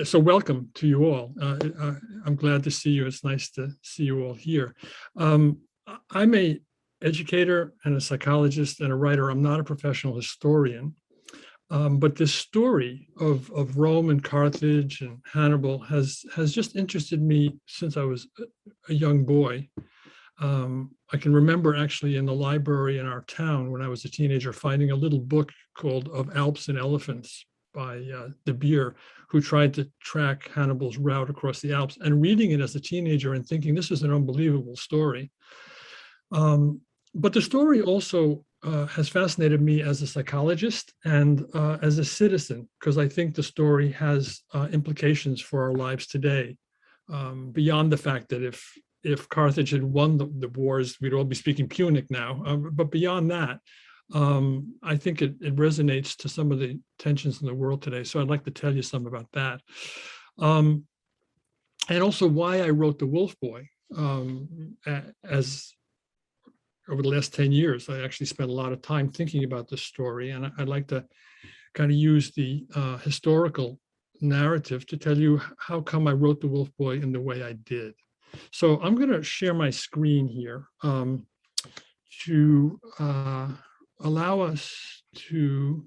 So welcome to you all. I'm glad to see you. It's nice to see you all here. Um, I'm a educator and a psychologist and a writer. I'm not a professional historian, but this story of Rome and Carthage and Hannibal has just interested me since I was a young boy. I can remember actually in the library in our town when I was a teenager finding a little book called Of Alps and Elephants by De Beer, who tried to track Hannibal's route across the Alps, and reading it as a teenager and thinking this is an unbelievable story. But the story also has fascinated me as a psychologist and as a citizen, because I think the story has implications for our lives today, beyond the fact that if Carthage had won the wars, we'd all be speaking Punic now. But beyond that, I think it resonates to some of the tensions in the world today. So I'd like to tell you some about that. And also why I wrote The Wolf Boy. As over the last 10 years, I actually spent a lot of time thinking about this story. And I'd like to kind of use the historical narrative to tell you how come I wrote The Wolf Boy in the way I did. So I'm going to share my screen here to allow us to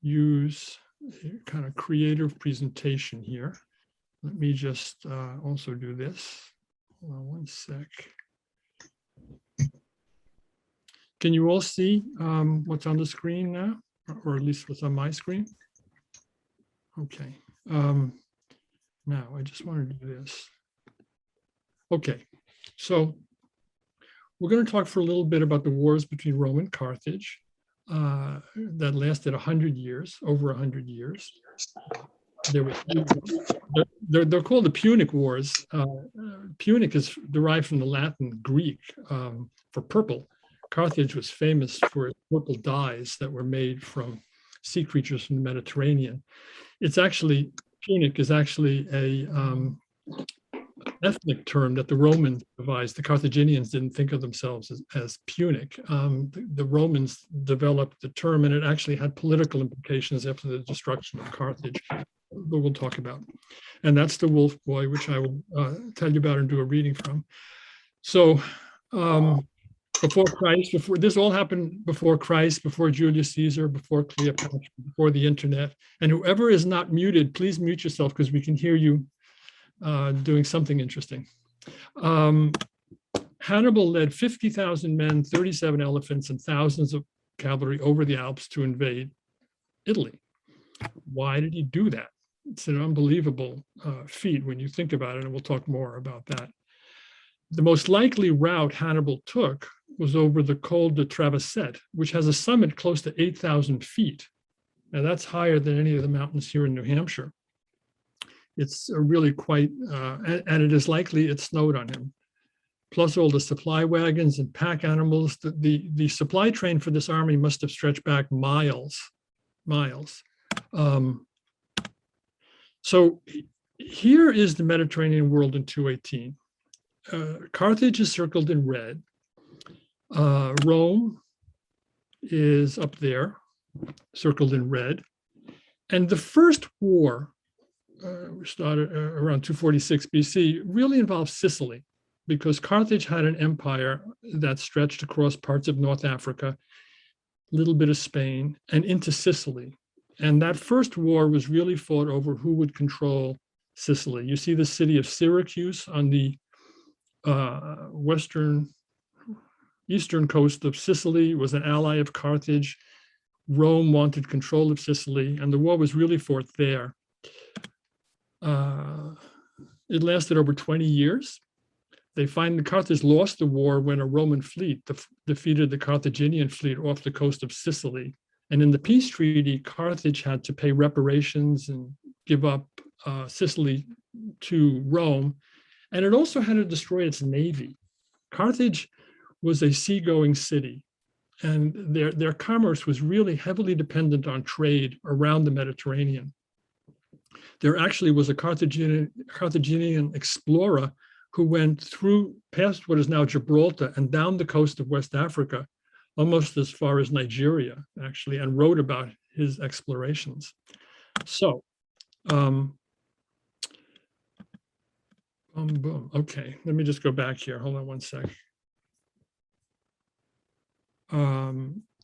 use a kind of creative presentation here. Let me just also do this. Hold on one sec. Can you all see what's on the screen now, or at least what's on my screen? Okay. Now, I just want to do this. Okay, so we're going to talk for a little bit about the wars between Rome and Carthage that lasted 100 years, over 100 years. They're called the Punic Wars. Punic is derived from the Latin Greek for purple. Carthage was famous for its purple dyes that were made from sea creatures from the Mediterranean. It's actually, Punic is actually a ethnic term that the Romans devised. The Carthaginians didn't think of themselves as Punic. The Romans developed the term, and it actually had political implications after the destruction of Carthage, that we'll talk about. And that's the Wolf Boy, which I will tell you about and do a reading from. So before Christ, this all happened before Christ, before Julius Caesar, before Cleopatra, before the internet. And whoever is not muted, please mute yourself because we can hear you doing something interesting. Hannibal led 50,000 men, 37 elephants, and thousands of cavalry over the Alps to invade Italy. Why did he do that? It's an unbelievable feat when you think about it, and we'll talk more about that. The most likely route Hannibal took was over the Col de Traveset, which has a summit close to 8,000 feet. Now that's higher than any of the mountains here in New Hampshire. It's really quite, and it is likely it snowed on him. Plus all the supply wagons and pack animals. The supply train for this army must have stretched back miles. So here is the Mediterranean world in 218. Carthage is circled in red. Rome is up there, circled in red. And the first war, started around 246 BC, really involved Sicily, because Carthage had an empire that stretched across parts of North Africa, a little bit of Spain, and into Sicily. And that first war was really fought over who would control Sicily. You see the city of Syracuse on the eastern coast of Sicily, was an ally of Carthage. Rome wanted control of Sicily, and the war was really fought there. It lasted over 20 years. They find that Carthage lost the war when a Roman fleet defeated the Carthaginian fleet off the coast of Sicily. And in the peace treaty, Carthage had to pay reparations and give up Sicily to Rome. And it also had to destroy its navy. Carthage was a seagoing city, and their commerce was really heavily dependent on trade around the Mediterranean. There actually was a Carthaginian explorer who went through past what is now Gibraltar and down the coast of West Africa, almost as far as Nigeria, actually, and wrote about his explorations. So, boom, boom. Okay, let me just go back here. Hold on one sec.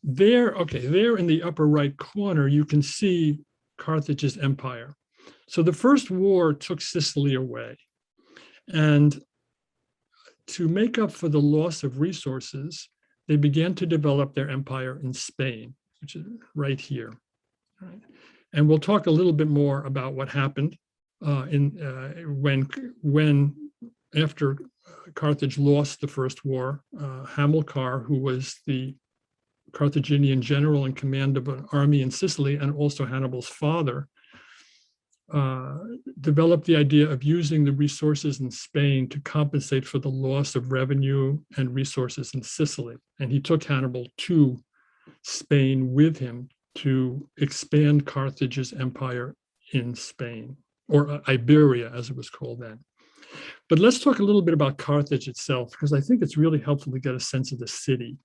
There in the upper right corner, you can see Carthage's empire. So the first war took Sicily away. And to make up for the loss of resources, they began to develop their empire in Spain, which is right here. Right? And we'll talk a little bit more about what happened when after Carthage lost the first war. Hamilcar, who was the Carthaginian general in command of an army in Sicily and also Hannibal's father, developed the idea of using the resources in Spain to compensate for the loss of revenue and resources in Sicily. And he took Hannibal to Spain with him to expand Carthage's empire in Spain, or Iberia, as it was called then. But let's talk a little bit about Carthage itself, because I think it's really helpful to get a sense of the city.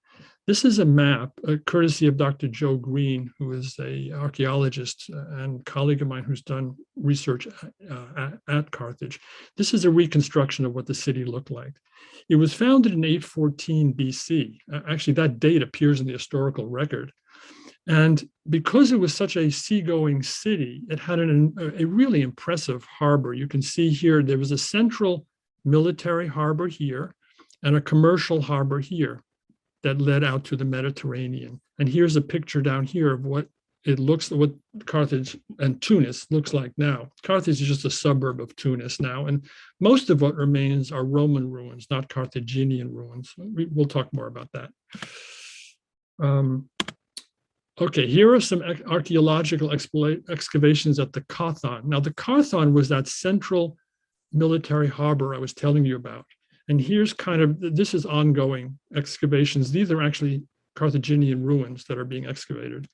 This is a map, courtesy of Dr. Joe Green, who is an archaeologist and colleague of mine who's done research at Carthage. This is a reconstruction of what the city looked like. It was founded in 814 BC. Actually, that date appears in the historical record. And because it was such a seagoing city, it had a really impressive harbor. You can see here, there was a central military harbor here and a commercial harbor here that led out to the Mediterranean. And here's a picture down here of what Carthage and Tunis looks like now. Carthage is just a suburb of Tunis now, and most of what remains are Roman ruins, not Carthaginian ruins. We'll talk more about that. Okay, here are some archaeological excavations at the Carthon. Now, the Carthon was that central military harbor I was telling you about. And here's this is ongoing excavations. These are actually Carthaginian ruins that are being excavated.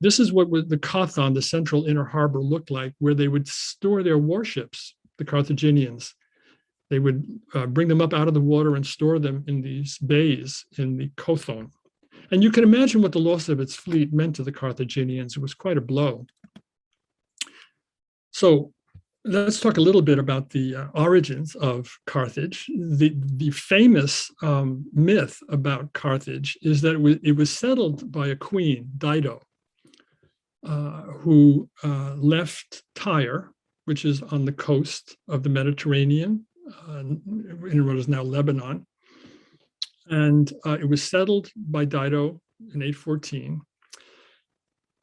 This is what the Carthon, the central inner harbor, looked like, where they would store their warships, the Carthaginians. They would bring them up out of the water and store them in these bays in the Kothon. And you can imagine what the loss of its fleet meant to the Carthaginians. It was quite a blow. So let's talk a little bit about the origins of Carthage. The famous myth about Carthage is that it was settled by a queen, Dido, who left Tyre, which is on the coast of the Mediterranean, in what is now Lebanon. And it was settled by Dido in 814.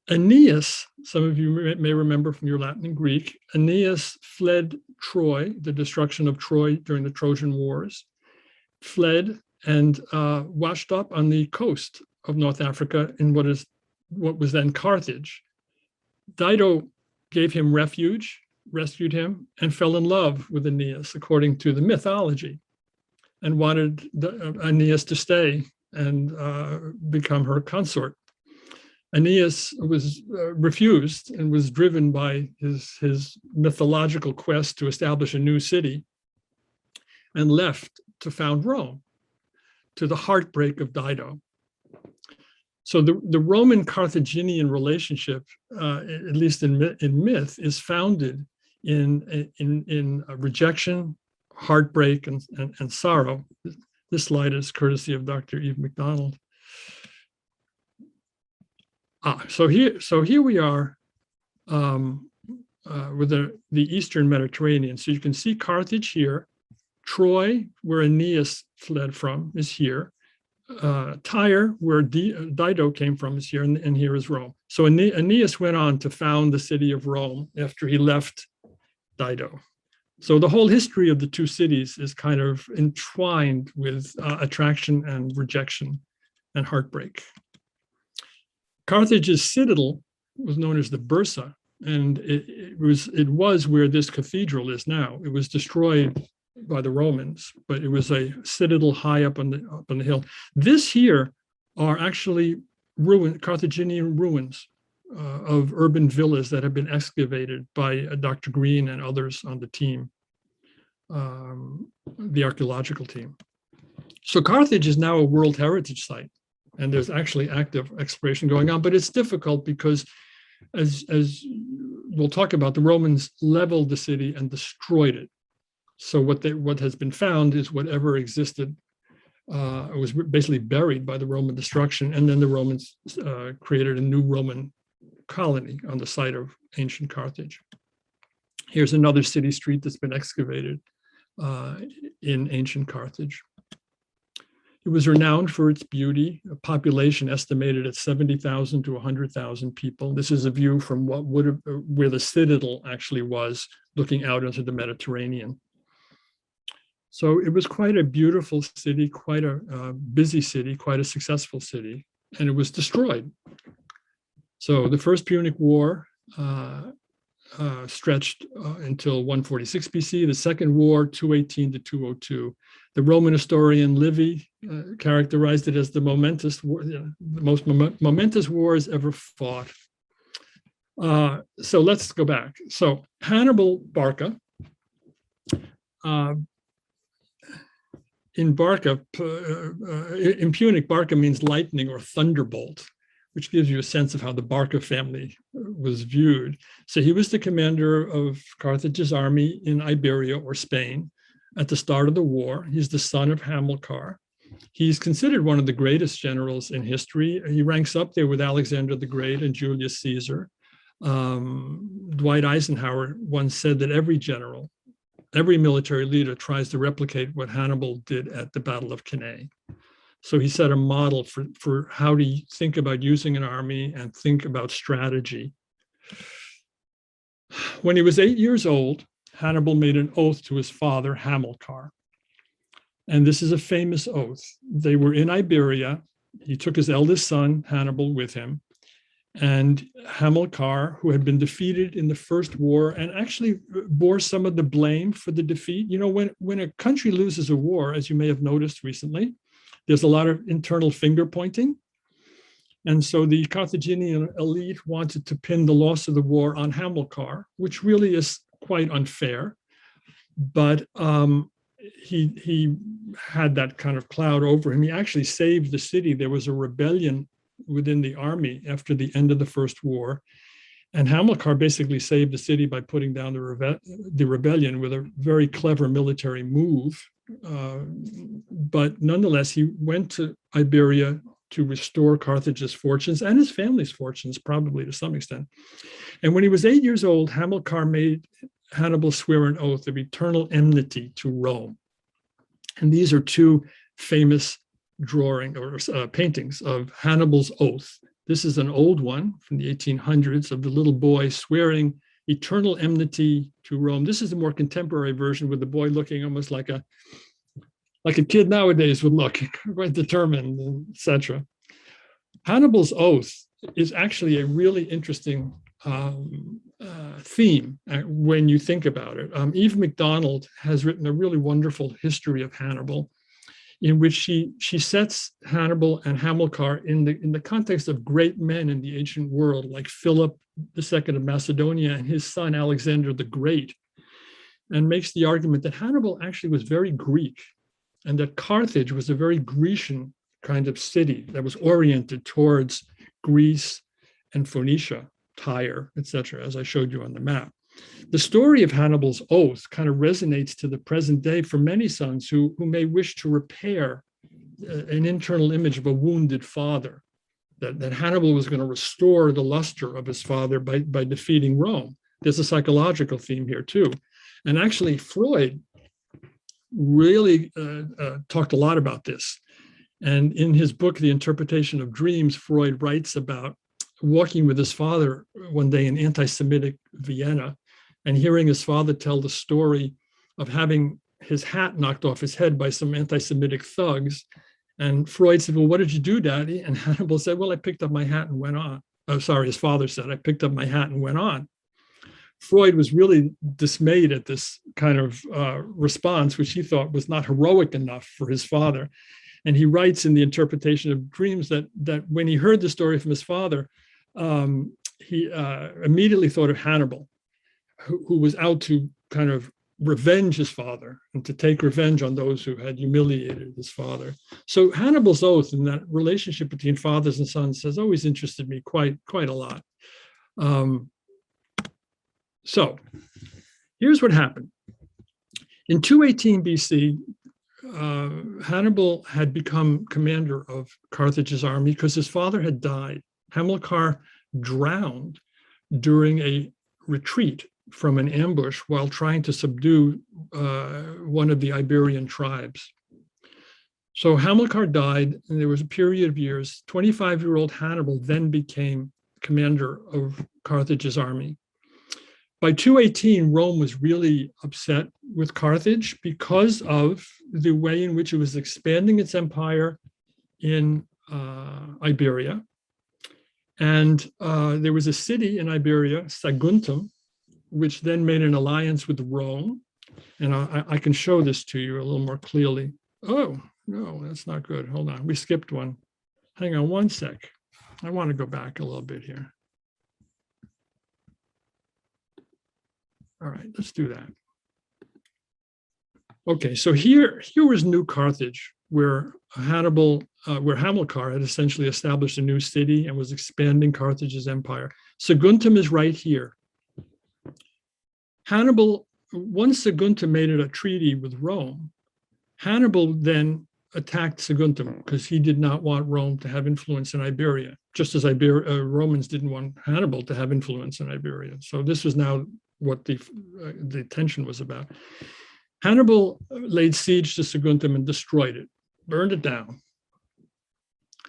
Aeneas, some of you may remember from your Latin and Greek, Aeneas fled Troy, the destruction of Troy during the Trojan Wars, fled and washed up on the coast of North Africa in what was then Carthage. Dido gave him refuge, rescued him, and fell in love with Aeneas, according to the mythology, and wanted Aeneas to stay and become her consort. Aeneas was refused and was driven by his mythological quest to establish a new city and left to found Rome, to the heartbreak of Dido. So the Roman-Carthaginian relationship, at least in myth, is founded in rejection, heartbreak, and sorrow. This slide is courtesy of Dr. Eve MacDonald. So here we are with the Eastern Mediterranean. So you can see Carthage here. Troy, where Aeneas fled from, is here. Tyre, where Dido came from, is here, and here is Rome. So Aeneas went on to found the city of Rome after he left Dido. So the whole history of the two cities is kind of entwined with attraction and rejection and heartbreak. Carthage's citadel was known as the Bursa, and it was where this cathedral is now. It was destroyed by the Romans, but it was a citadel high up on the hill. This here are actually Carthaginian ruins of urban villas that have been excavated by Dr. Green and others on the team, the archaeological team. So Carthage is now a World Heritage Site, and there's actually active exploration going on, but it's difficult because as we'll talk about, the Romans leveled the city and destroyed it. So what has been found is whatever existed was basically buried by the Roman destruction, and then the Romans created a new Roman colony on the site of ancient Carthage. Here's another city street that's been excavated in ancient Carthage. It was renowned for its beauty, a population estimated at 70,000 to 100,000 people. This is a view from what would have, where the citadel actually was, looking out into the Mediterranean. So it was quite a beautiful city, quite a busy city, quite a successful city, and it was destroyed. So the First Punic War stretched until 146 BC, the Second War, 218 to 202. The Roman historian Livy characterized it as the most momentous wars ever fought. So let's go back. So Hannibal Barca, in Barca, in Punic, Barca means lightning or thunderbolt, which gives you a sense of how the Barca family was viewed. So he was the commander of Carthage's army in Iberia or Spain at the start of the war. He's the son of Hamilcar. He's considered one of the greatest generals in history. He ranks up there with Alexander the Great and Julius Caesar. Dwight Eisenhower once said that every general, every military leader tries to replicate what Hannibal did at the Battle of Cannae. So he set a model for how to think about using an army and think about strategy. When he was 8 years old, Hannibal made an oath to his father, Hamilcar. And this is a famous oath. They were in Iberia. He took his eldest son, Hannibal, with him. And Hamilcar, who had been defeated in the First War and actually bore some of the blame for the defeat. You know, when a country loses a war, as you may have noticed recently, there's a lot of internal finger pointing. And so the Carthaginian elite wanted to pin the loss of the war on Hamilcar, which really is quite unfair. But he had that kind of cloud over him. He actually saved the city. There was a rebellion within the army after the end of the First War. And Hamilcar basically saved the city by putting down the rebellion with a very clever military move. But nonetheless, he went to Iberia to restore Carthage's fortunes and his family's fortunes, probably to some extent. And when he was 8 years old, Hamilcar made Hannibal swear an oath of eternal enmity to Rome. And these are two famous paintings of Hannibal's oath. This is an old one from the 1800s of the little boy swearing eternal enmity to Rome. This is a more contemporary version with the boy looking almost like a kid nowadays would look, quite determined, etc. Hannibal's oath is actually a really interesting theme when you think about it. Eve MacDonald has written a really wonderful history of Hannibal, in which she sets Hannibal and Hamilcar in the context of great men in the ancient world, like Philip II of Macedonia and his son Alexander the Great, and makes the argument that Hannibal actually was very Greek, and that Carthage was a very Grecian kind of city that was oriented towards Greece and Phoenicia, Tyre, etc., as I showed you on the map. The story of Hannibal's oath kind of resonates to the present day for many sons who may wish to repair an internal image of a wounded father, that Hannibal was going to restore the luster of his father by defeating Rome. There's a psychological theme here too. And actually Freud really talked a lot about this. And in his book, The Interpretation of Dreams, Freud writes about walking with his father one day in anti-Semitic Vienna and hearing his father tell the story of having his hat knocked off his head by some anti-Semitic thugs. And Freud said, well, what did you do, Daddy? And Hannibal said, well, I picked up my hat and went on. Oh, sorry, his father said, I picked up my hat and went on. Freud was really dismayed at this kind of response, which he thought was not heroic enough for his father. And he writes in The Interpretation of Dreams that when he heard the story from his father, he immediately thought of Hannibal, who was out to kind of revenge his father and to take revenge on those who had humiliated his father. So Hannibal's oath and that relationship between fathers and sons has always interested me quite a lot. Um, so here's what happened. In 218 BC, Hannibal had become commander of Carthage's army because his father had died. Hamilcar drowned during a retreat from an ambush while trying to subdue one of the Iberian tribes. So Hamilcar died, and there was a period of years. 25-year-old Hannibal then became commander of Carthage's army. By 218, Rome was really upset with Carthage because of the way in which it was expanding its empire in Iberia. And there was a city in Iberia, Saguntum, which then made an alliance with Rome. And I can show this to you a little more clearly. Oh, no, that's not good. Hold on. We skipped one. Hang on one sec. I want to go back a little bit here. All right, let's do that. Okay, so here was New Carthage, where Hamilcar had essentially established a new city and was expanding Carthage's empire. Saguntum is right here. Hannibal, once Saguntum made it a treaty with Rome, Hannibal then attacked Saguntum because he did not want Rome to have influence in Iberia, just as Romans didn't want Hannibal to have influence in Iberia. So this was now what the tension was about. Hannibal laid siege to Saguntum and destroyed it, burned it down.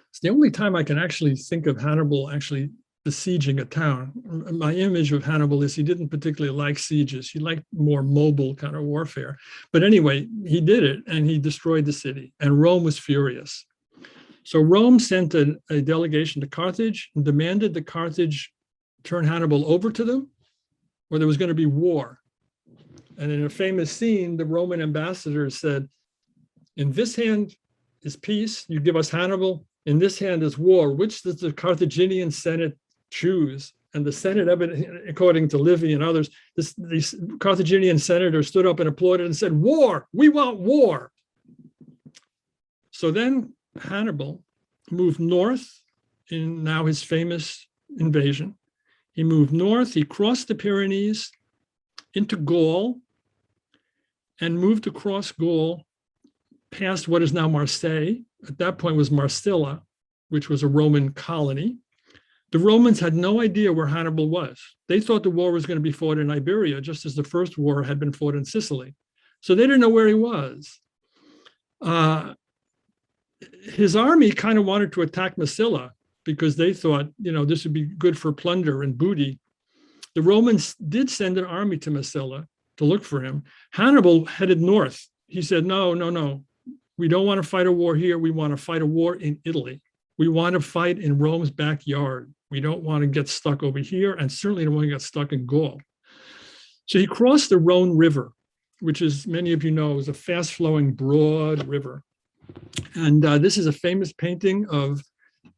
It's the only time I can actually think of Hannibal actually besieging a town. My image of Hannibal is he didn't particularly like sieges. He liked more mobile kind of warfare. But anyway, he did it and he destroyed the city, and Rome was furious. So Rome sent a delegation to Carthage and demanded that Carthage turn Hannibal over to them, or there was going to be war. And in a famous scene, the Roman ambassador said, in this hand is peace, you give us Hannibal. In this hand is war. Which does the Carthaginian Senate choose? And the Senate, according to Livy and others, these Carthaginian senators stood up and applauded and said, war, we want war. So then Hannibal moved north in now his famous invasion. He moved north, he crossed the Pyrenees into Gaul and moved across Gaul past what is now Marseille. At that point was Marsila, which was a Roman colony. The Romans had no idea where Hannibal was. They thought the war was going to be fought in Iberia, just as the first war had been fought in Sicily. So they didn't know where he was. His army kind of wanted to attack Massila because they thought, this would be good for plunder and booty. The Romans did send an army to Massila to look for him. Hannibal headed north. He said, no. We don't want to fight a war here. We want to fight a war in Italy. We want to fight in Rome's backyard. We don't want to get stuck over here, and certainly don't want to get stuck in Gaul. So he crossed the Rhone River, which, as many of you know, is a fast-flowing, broad river. And this is a famous painting of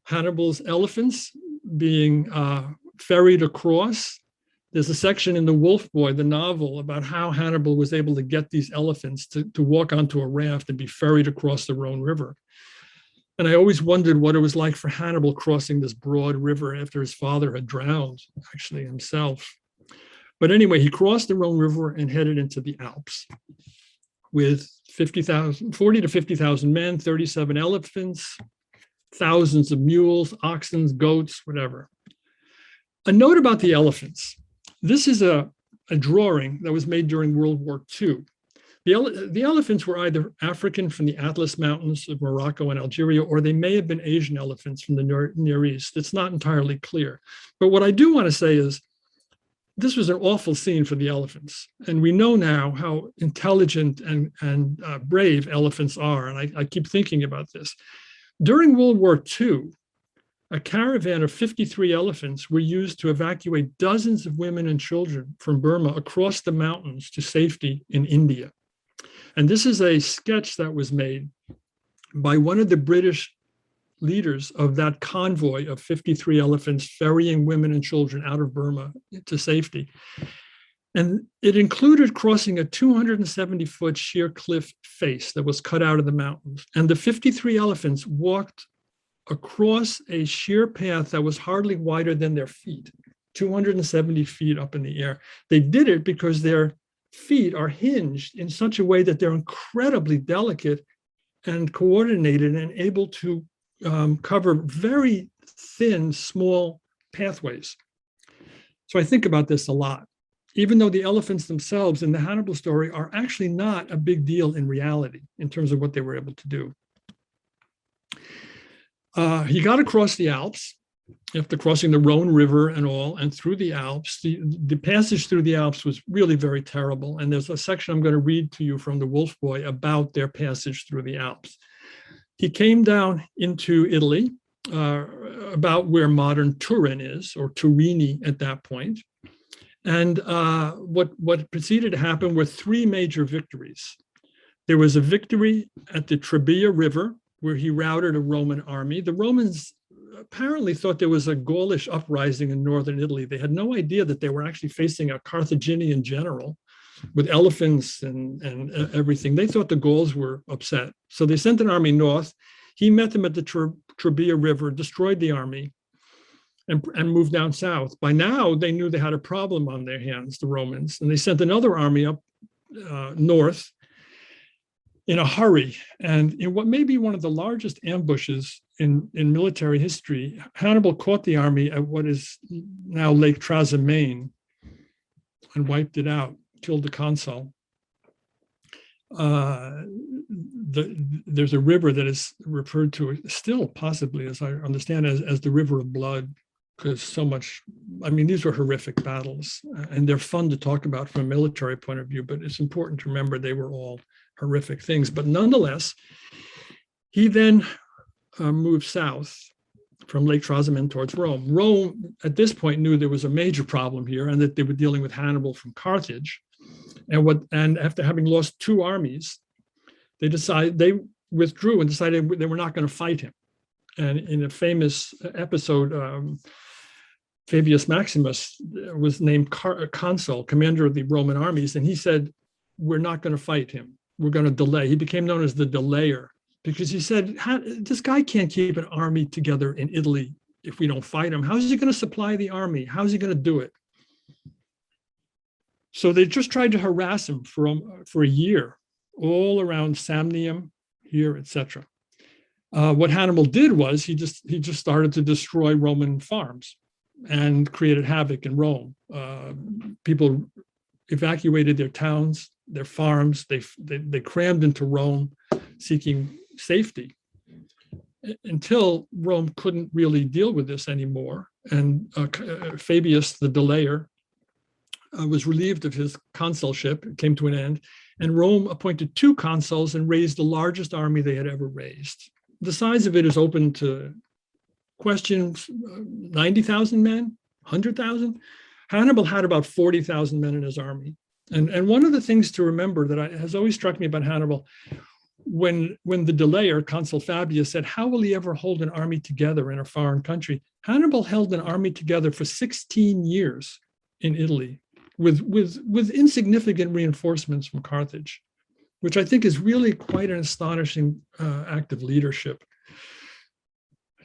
Hannibal's elephants being ferried across. There's a section in The Wolf Boy, the novel, about how Hannibal was able to get these elephants to walk onto a raft and be ferried across the Rhone River. And I always wondered what it was like for Hannibal crossing this broad river after his father had drowned, actually himself. But anyway, he crossed the Rhone River and headed into the Alps with 40 to 50,000 men, 37 elephants, thousands of mules, oxen, goats, whatever. A note about the elephants. This is a drawing that was made during World War II. The elephants were either African from the Atlas Mountains of Morocco and Algeria, or they may have been Asian elephants from the Near East. It's not entirely clear. But what I do want to say is this was an awful scene for the elephants. And we know now how intelligent and brave elephants are. And I keep thinking about this. During World War II, a caravan of 53 elephants were used to evacuate dozens of women and children from Burma across the mountains to safety in India. And this is a sketch that was made by one of the British leaders of that convoy of 53 elephants ferrying women and children out of Burma to safety. And it included crossing a 270-foot sheer cliff face that was cut out of the mountains. And the 53 elephants walked across a sheer path that was hardly wider than their feet. 270 feet up in the air. They did it because their feet are hinged in such a way that they're incredibly delicate and coordinated and able to cover very thin, small pathways. So I think about this a lot. Even though the elephants themselves in the Hannibal story are actually not a big deal in reality in terms of what they were able to do. He got across the Alps after crossing the Rhone River and all, and through the Alps. The passage through the Alps was really very terrible. And there's a section I'm going to read to you from the Wolf Boy about their passage through the Alps. He came down into Italy, about where modern Turin is, or Turini at that point. And what proceeded to happen were three major victories. There was a victory at the Trebia River, where he routed a Roman army. The Romans apparently thought there was a Gaulish uprising in northern Italy. They had no idea that they were actually facing a Carthaginian general with elephants and everything. They thought the Gauls were upset. So they sent an army north. He met them at the Trebia River, destroyed the army, and moved down south. By now, they knew they had a problem on their hands, the Romans, and they sent another army up north in a hurry. And in what may be one of the largest ambushes in military history, Hannibal caught the army at what is now Lake Trasimene and wiped it out, killed the consul. There's a river that is referred to still possibly, as I understand, as the River of Blood, because so much, I mean, these were horrific battles, and they're fun to talk about from a military point of view, but it's important to remember they were all horrific things. But nonetheless, he then moved south from Lake Trasimene towards Rome. Rome, at this point, knew there was a major problem here and that they were dealing with Hannibal from Carthage. And after having lost two armies, they withdrew and decided they were not going to fight him. And in a famous episode, Fabius Maximus was named consul, commander of the Roman armies, and he said, "We're not going to fight him. We're going to delay." He became known as the delayer because he said, "This guy can't keep an army together in Italy if we don't fight him. How's he going to supply the army? How's he going to do it?" So they just tried to harass him for a year, all around Samnium, here, etc. What Hannibal did was he just started to destroy Roman farms and created havoc in Rome. People evacuated their towns, their farms. They crammed into Rome, seeking safety, until Rome couldn't really deal with this anymore. And Fabius, the delayer, was relieved of his consulship. It came to an end, and Rome appointed two consuls and raised the largest army they had ever raised. The size of it is open to questions. 90,000 men, 100,000. Hannibal had about 40,000 men in his army. And one of the things to remember that has always struck me about Hannibal, when the delayer, Consul Fabius, said, "How will he ever hold an army together in a foreign country?" Hannibal held an army together for 16 years in Italy with insignificant reinforcements from Carthage, which I think is really quite an astonishing act of leadership.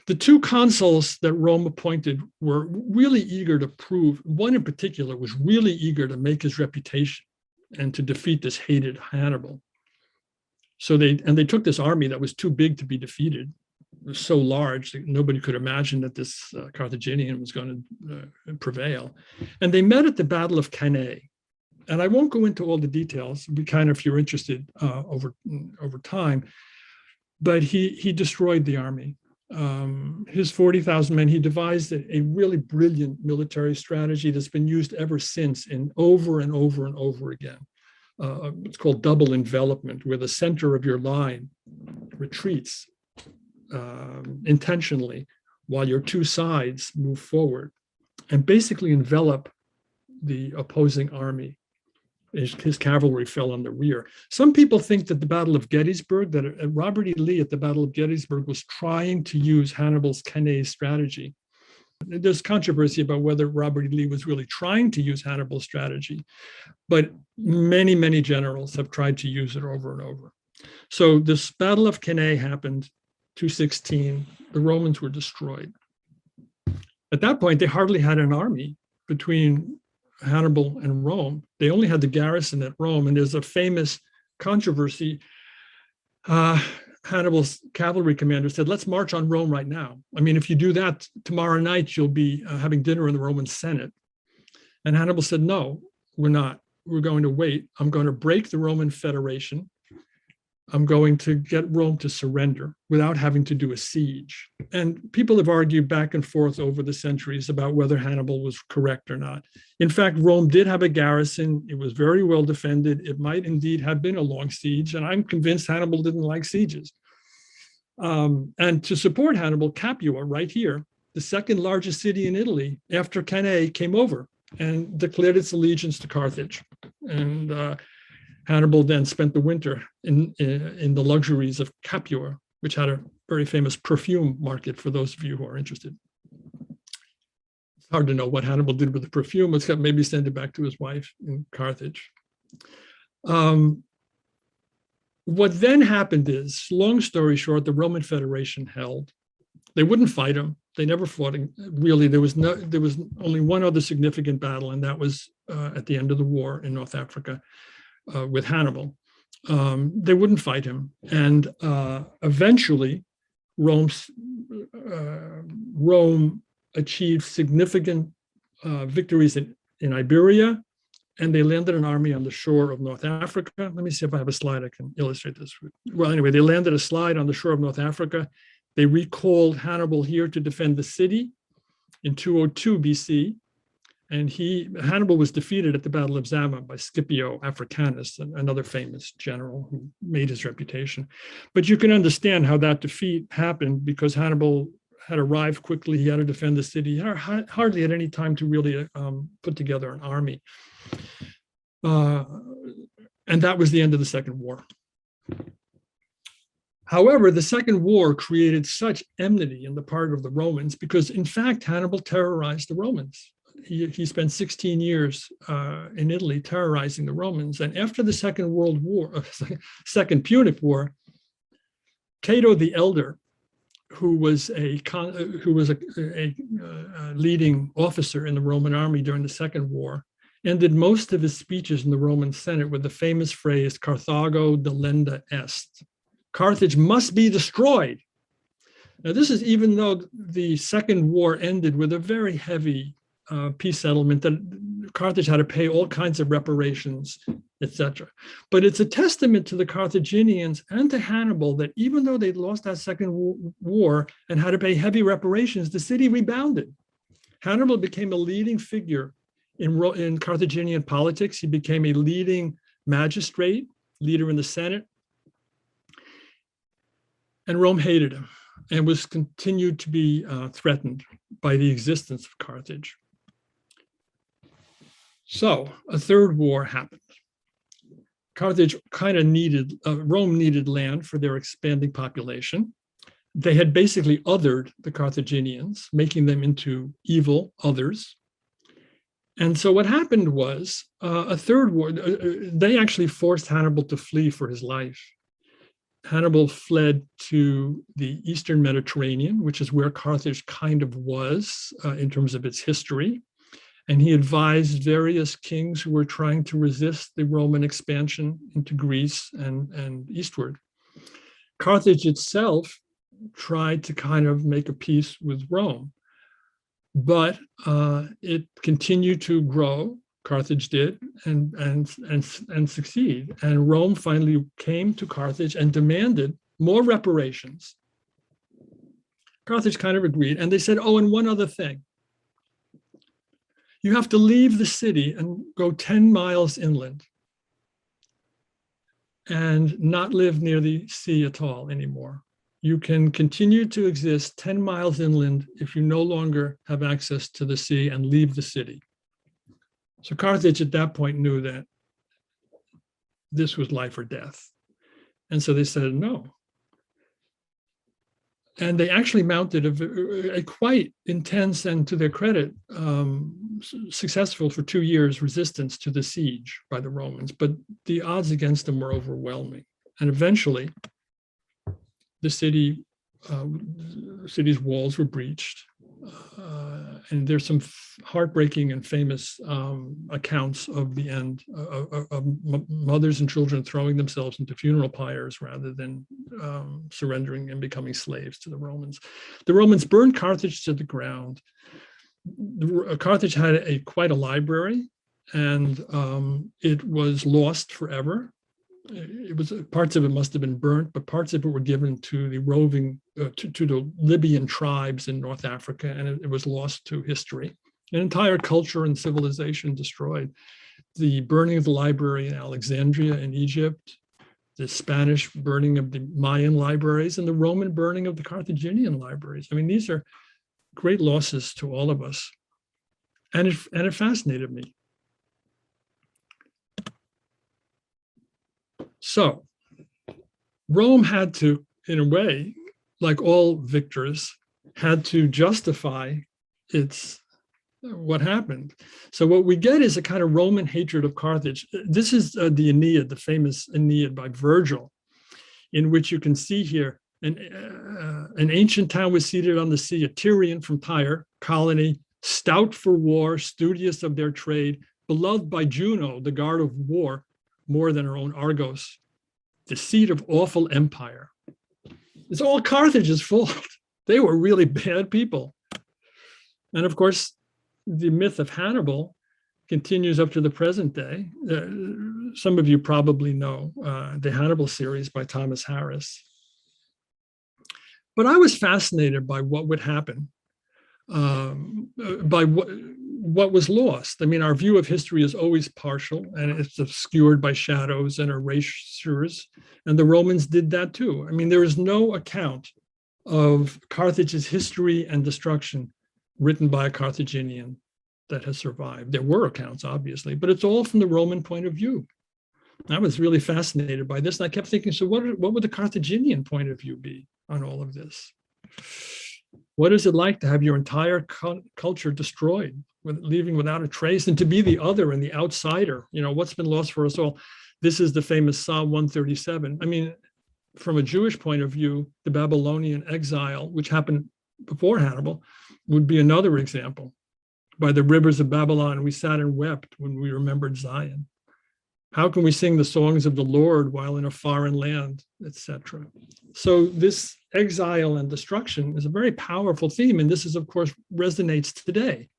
The two consuls that Rome appointed were really eager to prove, one in particular was really eager to make his reputation and to defeat this hated Hannibal. So they took this army that was too big to be defeated. It was so large that nobody could imagine that this Carthaginian was going to prevail. And they met at the Battle of Cannae. And I won't go into all the details. It'd be kind of, if you're interested, over time. But he destroyed the army. His 40,000 men, he devised a really brilliant military strategy that's been used ever since, in over and over and over again. It's called double envelopment, where the center of your line retreats intentionally while your two sides move forward and basically envelop the opposing army. His cavalry fell on the rear. Some people think that the Battle of Gettysburg, that Robert E. Lee at the Battle of Gettysburg was trying to use Hannibal's Cannae strategy. There's controversy about whether Robert E. Lee was really trying to use Hannibal's strategy, but many, many generals have tried to use it over and over. So this Battle of Cannae happened, 216. The Romans were destroyed. At that point, they hardly had an army. between Hannibal and Rome. They only had the garrison at Rome, and there's a famous controversy. Hannibal's cavalry commander said, let's march on Rome right now. I mean, if you do that tomorrow night, you'll be having dinner in the Roman Senate. And Hannibal said, no, we're not. We're going to wait. I'm going to break the Roman Federation. I'm going to get Rome to surrender without having to do a siege. And people have argued back and forth over the centuries about whether Hannibal was correct or not. In fact, Rome did have a garrison. It was very well defended. It might indeed have been a long siege, and I'm convinced Hannibal didn't like sieges. And to support Hannibal, Capua, right here, the second largest city in Italy after Cannae, came over and declared its allegiance to Carthage. And Hannibal then spent the winter in the luxuries of Capua, which had a very famous perfume market for those of you who are interested. It's hard to know what Hannibal did with the perfume, except maybe send it back to his wife in Carthage. What then happened is, long story short, the Roman Federation held. They wouldn't fight him. They never fought him. Really, there was only one other significant battle, and that was at the end of the war in North Africa. With Hannibal. They wouldn't fight him. And eventually, Rome achieved significant victories in Iberia, and they landed an army on the shore of North Africa. Let me see if I have a slide I can illustrate this. Well, anyway, they landed a slide on the shore of North Africa. They recalled Hannibal here to defend the city in 202 BC. And Hannibal was defeated at the Battle of Zama by Scipio Africanus, another famous general who made his reputation. But you can understand how that defeat happened, because Hannibal had arrived quickly. He had to defend the city. He hardly had any time to really put together an army. And that was the end of the Second War. However, the Second War created such enmity in the part of the Romans because, in fact, Hannibal terrorized the Romans. He spent 16 years in Italy terrorizing the Romans. And after the Second World War, Second Punic War, Cato the Elder, who was a leading officer in the Roman army during the Second War, ended most of his speeches in the Roman Senate with the famous phrase, Carthago delenda est. Carthage must be destroyed. Now, this is even though the Second War ended with a very heavy peace settlement that Carthage had to pay all kinds of reparations, etc. But it's a testament to the Carthaginians and to Hannibal that even though they lost that Second War and had to pay heavy reparations, the city rebounded. Hannibal became a leading figure in Carthaginian politics. He became a leading magistrate, leader in the Senate. And Rome hated him and was continued to be threatened by the existence of Carthage. So a third war happened. Carthage kind of Rome needed land for their expanding population. They had basically othered the Carthaginians, making them into evil others. And so what happened was a third war, they actually forced Hannibal to flee for his life. Hannibal fled to the Eastern Mediterranean, which is where Carthage kind of was in terms of its history. And he advised various kings who were trying to resist the Roman expansion into Greece and eastward. Carthage itself tried to kind of make a peace with Rome, but it continued to grow. Carthage did and succeed. And Rome finally came to Carthage and demanded more reparations. Carthage kind of agreed, and they said, oh, and one other thing. You have to leave the city and go 10 miles inland and not live near the sea at all anymore. You can continue to exist 10 miles inland if you no longer have access to the sea and leave the city. So Carthage at that point knew that this was life or death. And so they said no. And they actually mounted a quite intense and, to their credit, successful for 2 years resistance to the siege by the Romans. But the odds against them were overwhelming. And eventually, the city's walls were breached. And there's some heartbreaking and famous accounts of the end of mothers and children throwing themselves into funeral pyres rather than surrendering and becoming slaves to the Romans. The Romans burned Carthage to the ground. Carthage had quite a library, and it was lost forever. It was parts of it must have been burnt, but parts of it were given to the roving to the Libyan tribes in North Africa, and it was lost to history. An entire culture and civilization destroyed. The burning of the library in Alexandria in Egypt, the Spanish burning of the Mayan libraries, and the Roman burning of the Carthaginian libraries. I mean, these are great losses to all of us, and it fascinated me. So Rome had to, in a way, like all victors, had to justify what happened. So what we get is a kind of Roman hatred of Carthage. This is the Aeneid, the famous Aeneid by Virgil, in which you can see here an ancient town was seated on the sea, a Tyrian from Tyre, colony, stout for war, studious of their trade, beloved by Juno, the god of war, more than her own Argos, the seat of awful empire. It's all Carthage's fault. They were really bad people. And of course, the myth of Hannibal continues up to the present day. Some of you probably know the Hannibal series by Thomas Harris. But I was fascinated by what would happen, by what was lost. I mean, our view of history is always partial, and it's obscured by shadows and erasures, and the Romans did that too. I mean, there is no account of Carthage's history and destruction written by a Carthaginian that has survived. There were accounts, obviously, but it's all from the Roman point of view. I was really fascinated by this, and I kept thinking, so what would the Carthaginian point of view be on all of this? What is it like to have your entire culture destroyed, leaving without a trace, and to be the other and the outsider? You know, what's been lost for us all? This is the famous Psalm 137. I mean, from a Jewish point of view, the Babylonian exile, which happened before Hannibal, would be another example. By the rivers of Babylon, we sat and wept when we remembered Zion. How can we sing the songs of the Lord while in a foreign land, etc.? So this exile and destruction is a very powerful theme, and this is, of course, resonates today.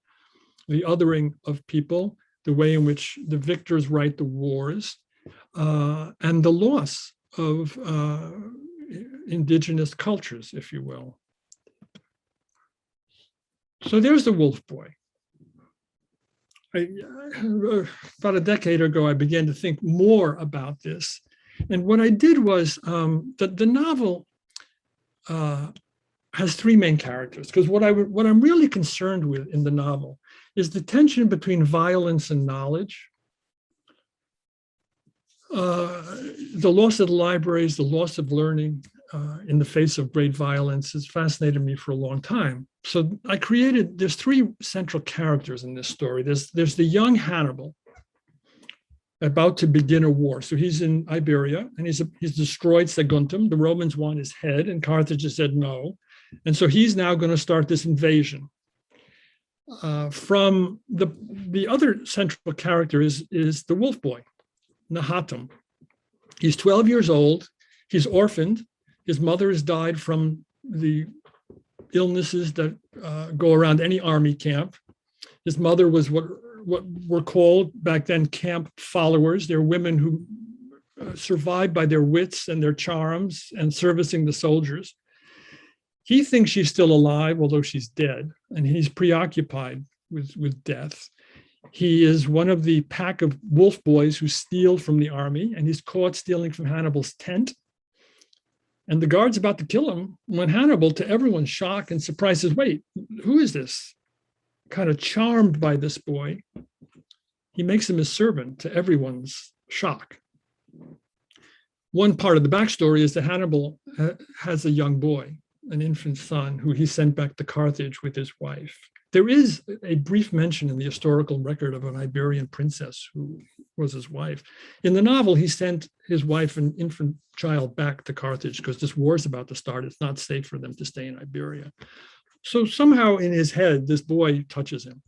The othering of people, the way in which the victors write the wars, and the loss of indigenous cultures, if you will. So there's the wolf boy. About a decade ago, I began to think more about this. And what I did was, the novel has three main characters, because what I'm really concerned with in the novel is the tension between violence and knowledge, the loss of the libraries, the loss of learning in the face of great violence has fascinated me for a long time. So I there's three central characters in this story. There's the young Hannibal, about to begin a war. So he's in Iberia, and he's destroyed Saguntum. The Romans want his head, and Carthage has said no. And so he's now going to start this invasion. From the other central character is the wolf boy, Nahatam. He's 12 years old. He's orphaned. His mother has died from the illnesses that go around any army camp. His mother was what were called back then camp followers. They're women who survived by their wits and their charms and servicing the soldiers. He thinks she's still alive, although she's dead, and he's preoccupied with death. He is one of the pack of wolf boys who steal from the army, and he's caught stealing from Hannibal's tent. And the guard's about to kill him when Hannibal, to everyone's shock and surprise, says, wait, who is this? Kind of charmed by this boy, he makes him his servant, to everyone's shock. One part of the backstory is that Hannibal has a young boy, an infant son, who he sent back to Carthage with his wife. There is a brief mention in the historical record of an Iberian princess who was his wife. In the novel, he sent his wife and infant child back to Carthage because this war is about to start. It's not safe for them to stay in Iberia. So somehow in his head, this boy touches him.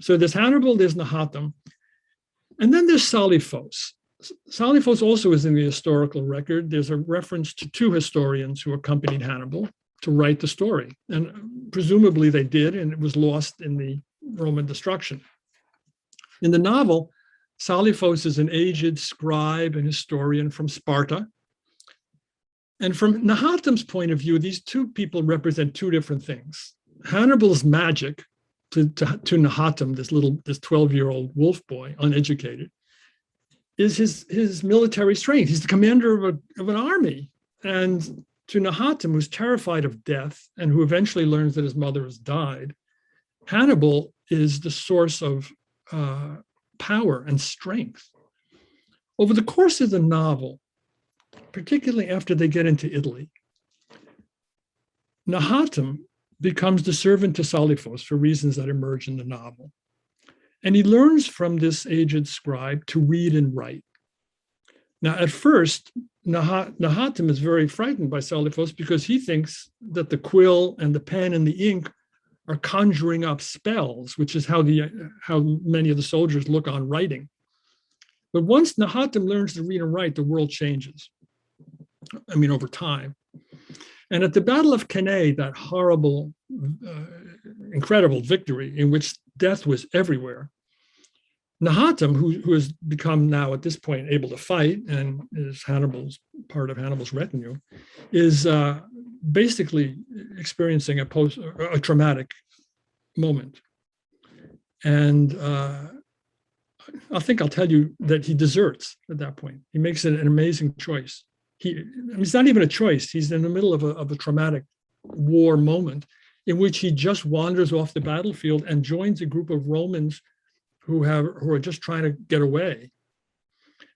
So there's Hannibal, there's Nahatam, and then there's Salifos. Salifos also is in the historical record. There's a reference to two historians who accompanied Hannibal to write the story. And presumably they did, and it was lost in the Roman destruction. In the novel, Salifos is an aged scribe and historian from Sparta. And from Nahatam's point of view, these two people represent two different things. Hannibal's magic to Nahatam, this 12-year-old wolf boy, uneducated, is his military strength. He's the commander of an army. And to Nahatam, who's terrified of death and who eventually learns that his mother has died, Hannibal is the source of power and strength. Over the course of the novel, particularly after they get into Italy, Nahatam becomes the servant to Salifos for reasons that emerge in the novel. And he learns from this aged scribe to read and write. Now, at first, Nahatam is very frightened by Salifos because he thinks that the quill and the pen and the ink are conjuring up spells, which is how many of the soldiers look on writing. But once Nahatam learns to read and write, the world changes. I mean, over time. And at the Battle of Cannae, that horrible, incredible victory in which death was everywhere, Nahatam, who has become now at this point able to fight and is part of Hannibal's retinue, is basically experiencing a traumatic moment. And I think I'll tell you that he deserts at that point. He makes an amazing choice. It's not even a choice. He's in the middle of a traumatic war moment in which he just wanders off the battlefield and joins a group of Romans who are just trying to get away.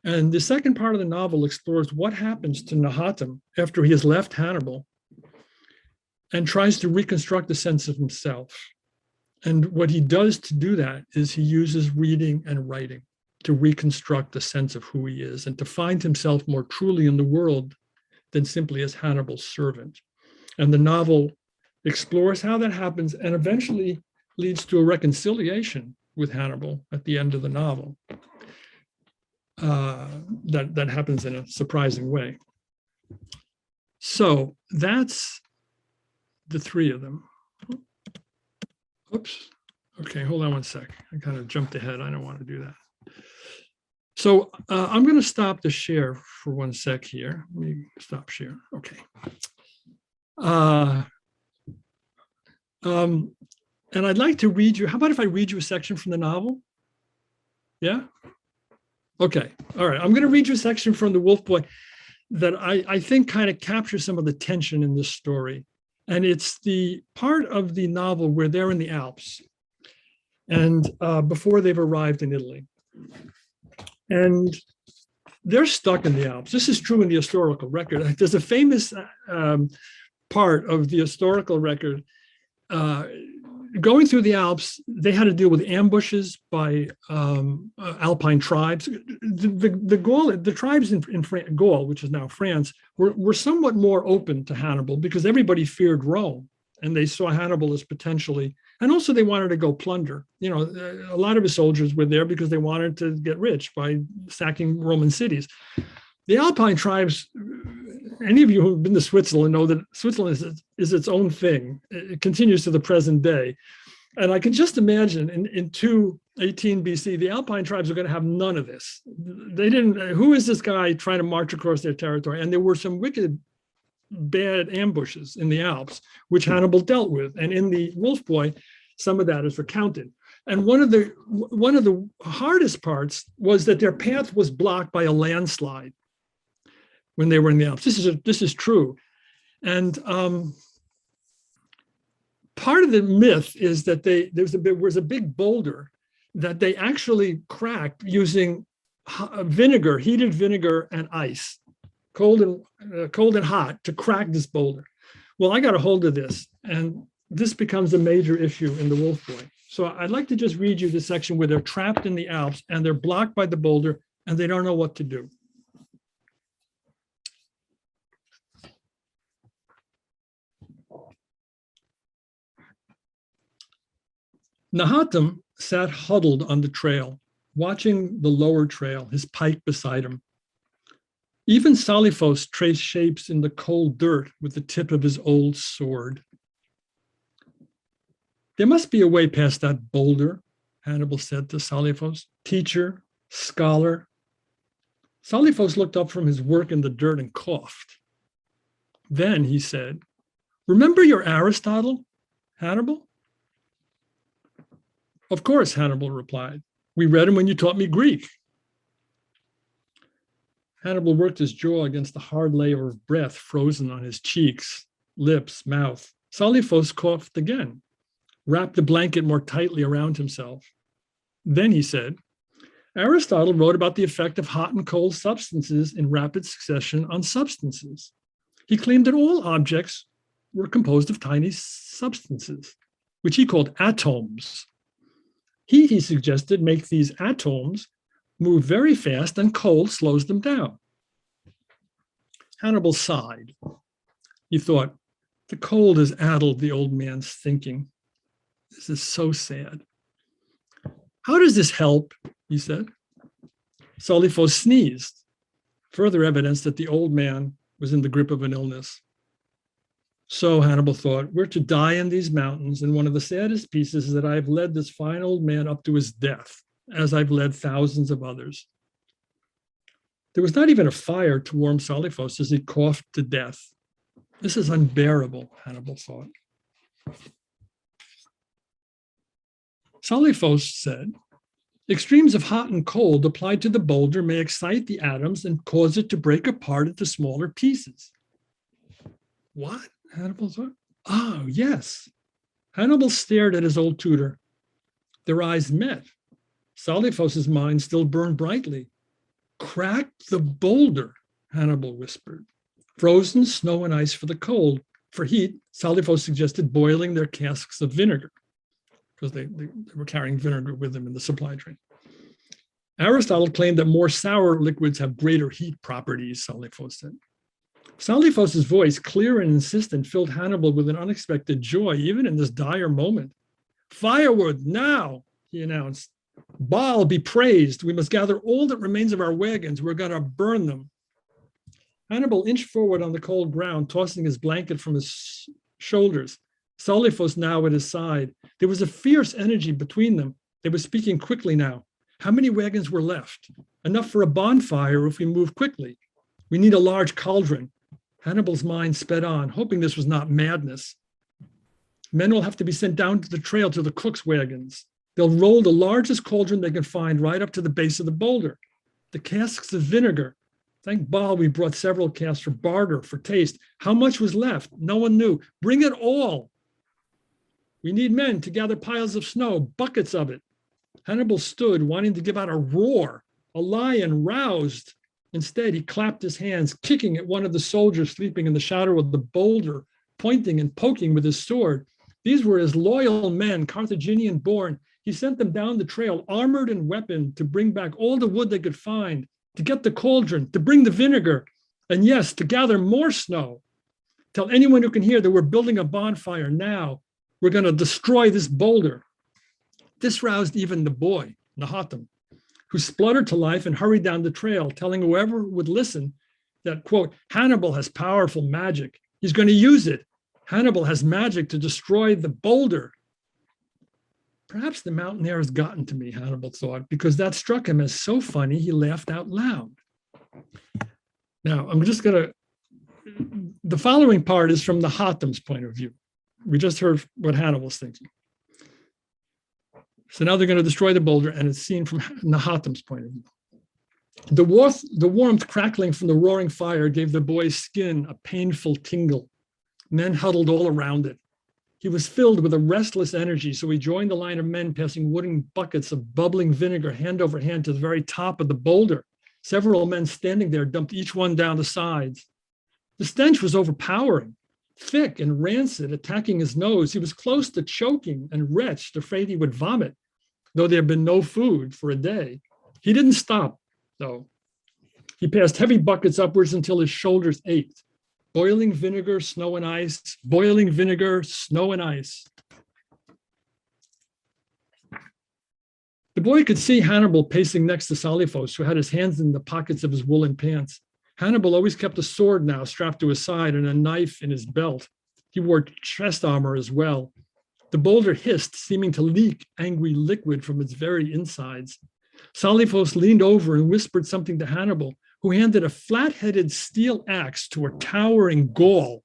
And the second part of the novel explores what happens to Nahatam after he has left Hannibal and tries to reconstruct a sense of himself. And what he does to do that is he uses reading and writing to reconstruct a sense of who he is and to find himself more truly in the world than simply as Hannibal's servant. And the novel explores how that happens and eventually leads to a reconciliation with Hannibal at the end of the novel. That happens in a surprising way. So that's the three of them. Oops. Okay, hold on one sec. I kind of jumped ahead. I don't want to do that. So I'm going to stop the share for one sec here. Let me stop share. Okay. And I'd like to read you. How about if I read you a section from the novel? Yeah? Okay. All right. I'm going to read you a section from The Wolf Boy that I think kind of captures some of the tension in this story. And it's the part of the novel where they're in the Alps and before they've arrived in Italy. And they're stuck in the Alps. This is true in the historical record. There's a famous part of the historical record. Going through the Alps, they had to deal with ambushes by Alpine tribes. The tribes in Gaul, which is now France, were somewhat more open to Hannibal because everybody feared Rome, and they saw Hannibal as potentially, and also they wanted to go plunder. You know, a lot of his soldiers were there because they wanted to get rich by sacking Roman cities. The Alpine tribes, any of you who've been to Switzerland know that Switzerland is its own thing. It continues to the present day. And I can just imagine in 218 BC, the Alpine tribes are going to have none of this. They didn't, who is this guy trying to march across their territory? And there were some wicked, bad ambushes in the Alps, which Hannibal dealt with. And in the Wolf Boy, some of that is recounted. And one of the hardest parts was that their path was blocked by a landslide when they were in the Alps. This is true. And part of the myth is that there was a big boulder that they actually cracked using vinegar, heated vinegar and ice, cold and hot, to crack this boulder. Well, I got a hold of this, and this becomes a major issue in The Wolf Boy. So I'd like to just read you the section where they're trapped in the Alps and they're blocked by the boulder and they don't know what to do. Nahatam sat huddled on the trail, watching the lower trail, his pike beside him. Even Salifos traced shapes in the cold dirt with the tip of his old sword. There must be a way past that boulder, Hannibal said to Salifos. Teacher, scholar. Salifos looked up from his work in the dirt and coughed. Then he said, remember your Aristotle, Hannibal? Of course, Hannibal replied. We read him when you taught me Greek. Hannibal worked his jaw against the hard layer of breath frozen on his cheeks, lips, mouth. Salifos coughed again, wrapped the blanket more tightly around himself. Then he said, Aristotle wrote about the effect of hot and cold substances in rapid succession on substances. He claimed that all objects were composed of tiny substances, which he called atoms. Heat, he suggested, makes these atoms move very fast and cold slows them down. Hannibal sighed. He thought, the cold has addled the old man's thinking. This is so sad. How does this help? He said. Salifos sneezed, further evidence that the old man was in the grip of an illness. So, Hannibal thought, we're to die in these mountains, and one of the saddest pieces is that I've led this fine old man up to his death, as I've led thousands of others. There was not even a fire to warm Salifos as he coughed to death. This is unbearable, Hannibal thought. Salifos said, extremes of hot and cold applied to the boulder may excite the atoms and cause it to break apart into smaller pieces. What? Hannibal thought. Oh, yes. Hannibal stared at his old tutor. Their eyes met. Salifos's mind still burned brightly. Crack the boulder, Hannibal whispered. Frozen snow and ice for the cold. For heat, Salifos suggested boiling their casks of vinegar, because they were carrying vinegar with them in the supply train. Aristotle claimed that more sour liquids have greater heat properties, Salifos said. Salifos's voice, clear and insistent, filled Hannibal with an unexpected joy, even in this dire moment. Firewood, now, he announced. Baal be praised. We must gather all that remains of our wagons. We're going to burn them. Hannibal inched forward on the cold ground, tossing his blanket from his shoulders. Salifos now at his side. There was a fierce energy between them. They were speaking quickly now. How many wagons were left? Enough for a bonfire if we move quickly. We need a large cauldron. Hannibal's mind sped on, hoping this was not madness. Men will have to be sent down to the trail to the cook's wagons. They'll roll the largest cauldron they can find right up to the base of the boulder. The casks of vinegar. Thank Baal we brought several casks for barter, for taste. How much was left? No one knew. Bring it all. We need men to gather piles of snow, buckets of it. Hannibal stood, wanting to give out a roar, a lion roused. Instead, he clapped his hands, kicking at one of the soldiers sleeping in the shadow of the boulder, pointing and poking with his sword. These were his loyal men, Carthaginian born. He sent them down the trail, armored and weaponed, to bring back all the wood they could find, to get the cauldron, to bring the vinegar, and yes, to gather more snow. Tell anyone who can hear that we're building a bonfire now. We're going to destroy this boulder. This roused even the boy, Nahatam, who spluttered to life and hurried down the trail, telling whoever would listen that, quote, Hannibal has powerful magic. He's going to use it. Hannibal has magic to destroy the boulder. Perhaps the mountaineer has gotten to me, Hannibal thought, because that struck him as so funny he laughed out loud. Now, I'm just going to, the following part is from Nahatam's point of view. We just heard what Hannibal's thinking. So now they're going to destroy the boulder, and it's seen from Nahatam's point of view. The warmth crackling from the roaring fire gave the boy's skin a painful tingle. Men huddled all around it. He was filled with a restless energy, so he joined the line of men passing wooden buckets of bubbling vinegar hand over hand to the very top of the boulder. Several men standing there dumped each one down the sides. The stench was overpowering, thick and rancid, attacking his nose. He was close to choking and wretched, afraid he would vomit, though there had been no food for a day. He didn't stop, though. He passed heavy buckets upwards until his shoulders ached. Boiling vinegar, snow and ice, boiling vinegar, snow and ice. boy could see Hannibal pacing next to Salifos, who had his hands in the pockets of his woolen pants. Hannibal always kept a sword now strapped to his side and a knife in his belt. He wore chest armor as well. The boulder hissed, seeming to leak angry liquid from its very insides. Salifos leaned over and whispered something to Hannibal, who handed a flat-headed steel axe to a towering Gaul.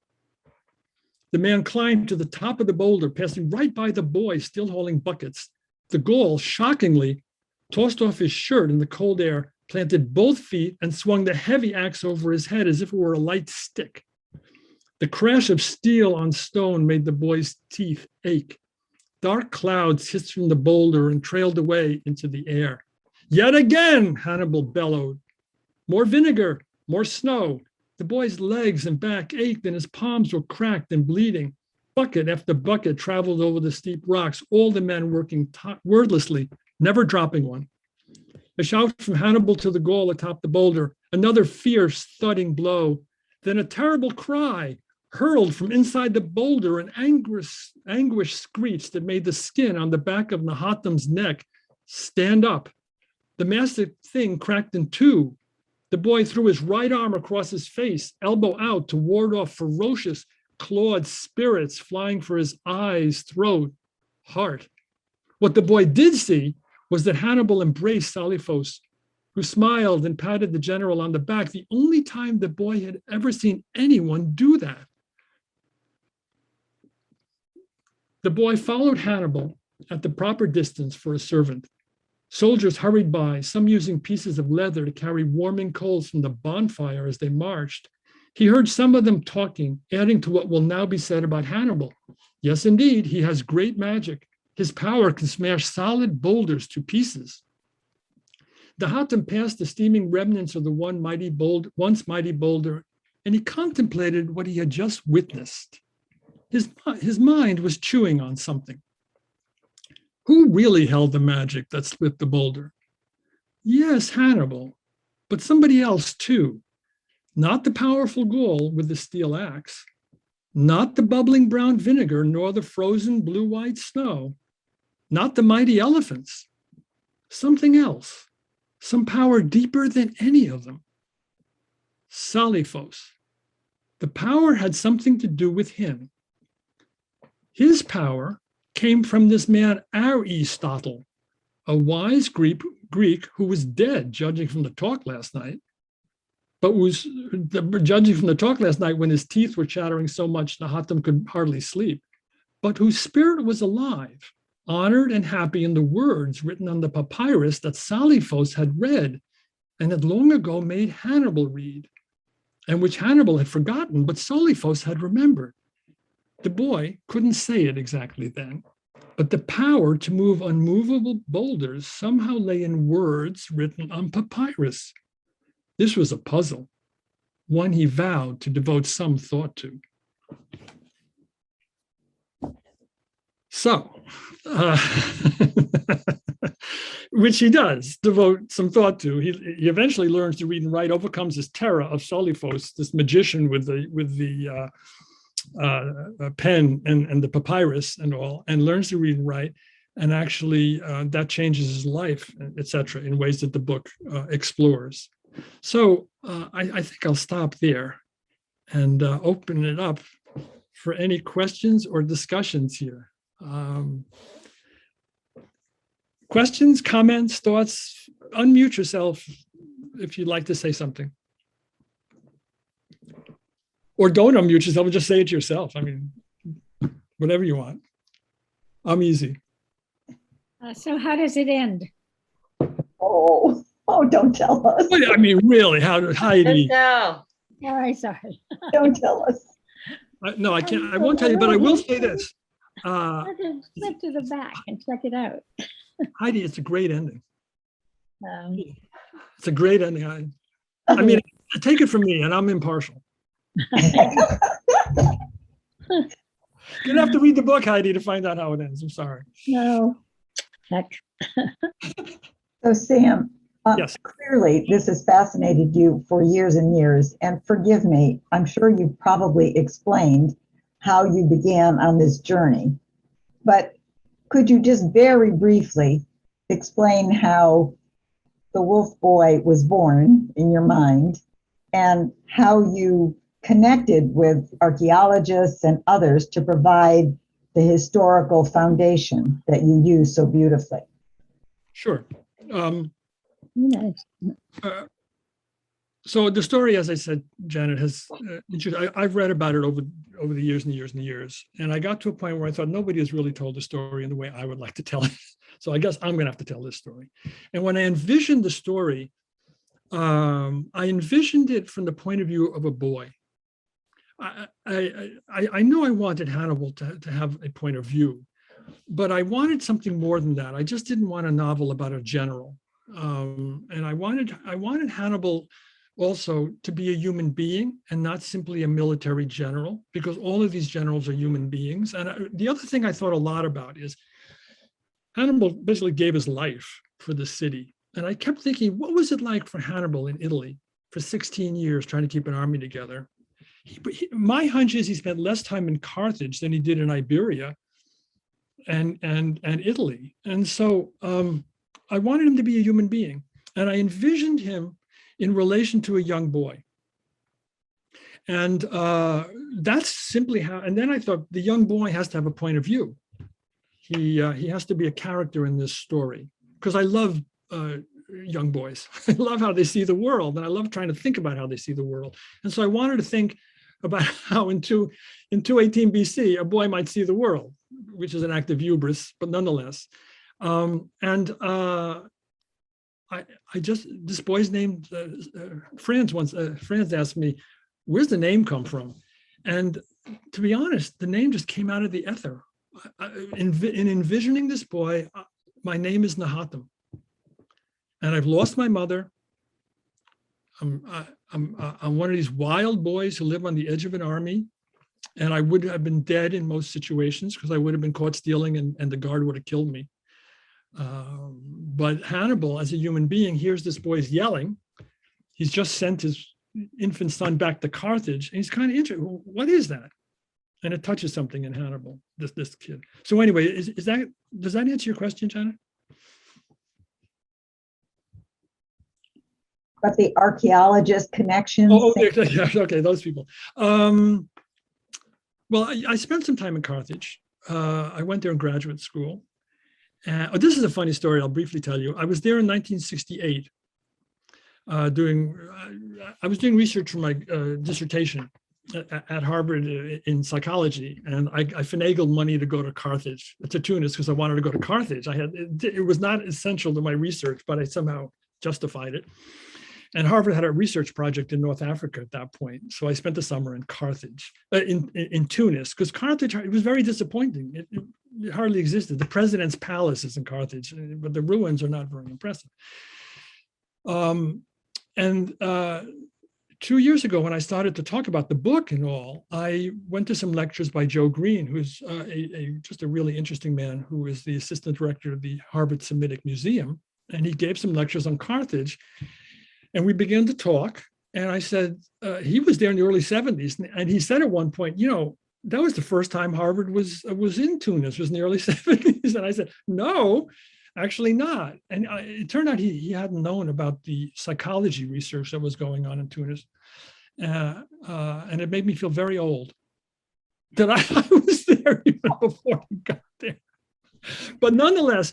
The man climbed to the top of the boulder, passing right by the boy still holding buckets. The Gaul, shockingly, tossed off his shirt in the cold air, planted both feet, and swung the heavy axe over his head as if it were a light stick. The crash of steel on stone made the boy's teeth ache. Dark clouds hissed from the boulder and trailed away into the air. Yet again, Hannibal bellowed. More vinegar, more snow. The boy's legs and back ached and his palms were cracked and bleeding. Bucket after bucket traveled over the steep rocks, all the men working wordlessly, never dropping one. A shout from Hannibal to the Gaul atop the boulder, another fierce thudding blow, then a terrible cry hurled from inside the boulder, an anguish screech that made the skin on the back of Nahatam's neck stand up. The massive thing cracked in two. The boy threw his right arm across his face, elbow out, to ward off ferocious, clawed spirits flying for his eyes, throat, heart. What the boy did see was that Hannibal embraced Salifos, who smiled and patted the general on the back, the only time the boy had ever seen anyone do that. The boy followed Hannibal at the proper distance for a servant. Soldiers hurried by, some using pieces of leather to carry warming coals from the bonfire as they marched. He heard some of them talking, adding to what will now be said about Hannibal. Yes, indeed, he has great magic. His power can smash solid boulders to pieces. Nahatam passed the steaming remnants of the once mighty boulder, and he contemplated what he had just witnessed. His mind was chewing on something. Who really held the magic that split the boulder? Yes, Hannibal, but somebody else too. Not the powerful Gaul with the steel axe, not the bubbling brown vinegar, nor the frozen blue-white snow, not the mighty elephants. Something else, some power deeper than any of them. Salifos. The power had something to do with him. His power came from this man Aristotle, a wise Greek who was dead, judging from the talk last night, but was judging from the talk last night when his teeth were chattering so much Nahatam could hardly sleep, but whose spirit was alive, honored and happy in the words written on the papyrus that Salifos had read and had long ago made Hannibal read, and which Hannibal had forgotten, but Salifos had remembered. The boy couldn't say it exactly then, but the power to move unmovable boulders somehow lay in words written on papyrus. This was a puzzle, one he vowed to devote some thought to. So, which he does devote some thought to. He eventually learns to read and write, overcomes his terror of Salifos, this magician with the pen and the papyrus and all, and learns to read and write, and actually that changes his life, etc., in ways that the book explores. So I think I'll stop there and open it up for any questions or discussions here. Questions, comments, thoughts? Unmute yourself if you'd like to say something. Or don't unmute yourself and just say it to yourself. I mean, whatever you want. I'm easy. So how does it end? Oh, don't tell us. I mean, really, how did Heidi? No. All right, sorry. Don't tell us. No, I can't. I won't tell you, but I will say this. Flip to the back and check it out. Heidi, it's a great ending. It's a great ending. I mean, take it from me, and I'm impartial. You'd have to read the book, Heidi, to find out how it ends. I'm sorry. No. Heck. So, Sam, yes. Clearly this has fascinated you for years and years. And forgive me, I'm sure you've probably explained how you began on this journey. But could you just very briefly explain how the Wolf Boy was born in your mind and how you connected with archaeologists and others to provide the historical foundation that you use so beautifully. Sure. Nice. So the story, as I said, Janet, has I've read about it over the years and years and years, and I got to a point where I thought nobody has really told the story in the way I would like to tell it. So I guess I'm going to have to tell this story. And when I envisioned the story, I envisioned it from the point of view of a boy. I knew I wanted Hannibal to have a point of view, but I wanted something more than that. I just didn't want a novel about a general, and I wanted Hannibal also to be a human being and not simply a military general, because all of these generals are human beings. And the other thing I thought a lot about is Hannibal basically gave his life for the city. And I kept thinking, what was it like for Hannibal in Italy for 16 years trying to keep an army together? My hunch is he spent less time in Carthage than he did in Iberia and Italy. And so I wanted him to be a human being. And I envisioned him in relation to a young boy. And that's simply how, and then I thought the young boy has to have a point of view. He has to be a character in this story, because I love young boys. I love how they see the world, and I love trying to think about how they see the world. And so I wanted to think about how in 218 BC, a boy might see the world, which is an act of hubris, but nonetheless. This boy's name, Franz asked me, where's the name come from? And to be honest, the name just came out of the ether. In envisioning this boy, my name is Nahatam. And I've lost my mother. I'm one of these wild boys who live on the edge of an army. And I would have been dead in most situations because I would have been caught stealing and the guard would have killed me. But Hannibal, as a human being, hears this boy's yelling. He's just sent his infant son back to Carthage. And he's kind of interested. What is that? And it touches something in Hannibal, this kid. So anyway, does that answer your question, Janet? But the archaeologist connections. Oh, okay, those people. Well, I spent some time in Carthage. I went there in graduate school. This is a funny story. I'll briefly tell you. I was there in 1968. I was doing research for my dissertation at Harvard in psychology, and I finagled money to go to Carthage, to Tunis, because I wanted to go to Carthage. It was not essential to my research, but I somehow justified it. And Harvard had a research project in North Africa at that point. So I spent the summer in Carthage, in Tunis, because Carthage, it was very disappointing. It hardly existed. The president's palace is in Carthage, but the ruins are not very impressive. 2 years ago, when I started to talk about the book and all, I went to some lectures by Joe Green, who's just a really interesting man, who is the assistant director of the Harvard Semitic Museum. And he gave some lectures on Carthage. And we began to talk. And I said, he was there in the early 70s. And he said at one point, that was the first time Harvard was in Tunis, was in the early 70s. And I said, no, actually not. And it turned out he hadn't known about the psychology research that was going on in Tunis. And it made me feel very old that I was there even before he got there. But nonetheless,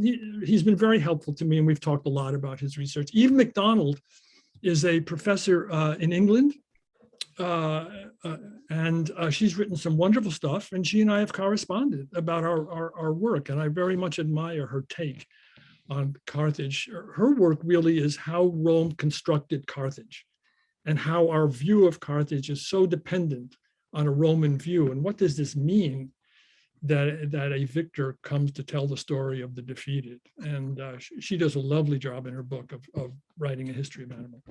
he's been very helpful to me, and we've talked a lot about his research. Eve MacDonald is a professor in England, and she's written some wonderful stuff, and she and I have corresponded about our work, and I very much admire her take on Carthage. Her work really is how Rome constructed Carthage and how our view of Carthage is so dependent on a Roman view. And what does this mean that a victor comes to tell the story of the defeated? And she does a lovely job in her book of writing a history of Hannibal.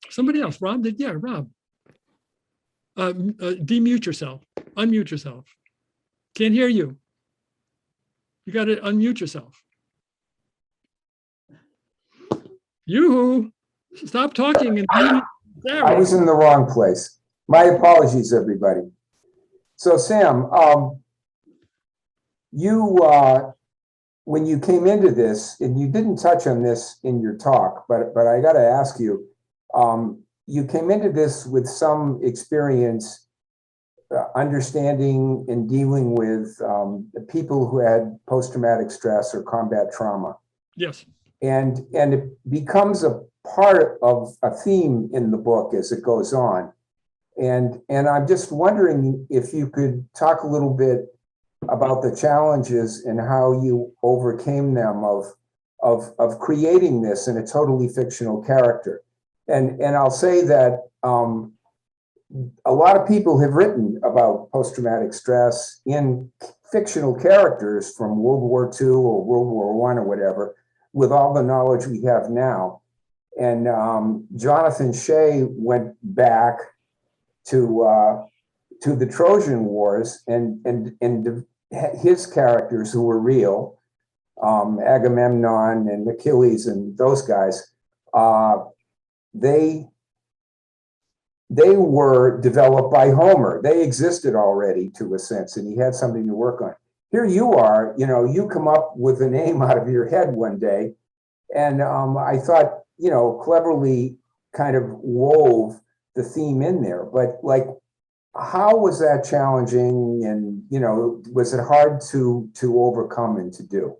Somebody else, Rob? Rob. Demute yourself, unmute yourself. Can't hear you. You got to unmute yourself. Yoo-hoo, stop talking. And I was in the wrong place. My apologies, everybody. So Sam, you, when you came into this, and you didn't touch on this in your talk, but I got to ask you, you came into this with some experience understanding and dealing with the people who had post-traumatic stress or combat trauma. Yes. And it becomes a part of a theme in the book as it goes on. And I'm just wondering if you could talk a little bit about the challenges and how you overcame them of creating this in a totally fictional character. And I'll say that a lot of people have written about post-traumatic stress in fictional characters from World War II or World War I or whatever, with all the knowledge we have now. And Jonathan Shea went back to the Trojan Wars and his characters who were real, Agamemnon and Achilles and those guys, they were developed by Homer. They existed already to a sense, and he had something to work on. Here you are, you come up with a name out of your head one day, and I thought, cleverly kind of wove the theme in there. But like, how was that challenging, and was it hard to overcome and to do?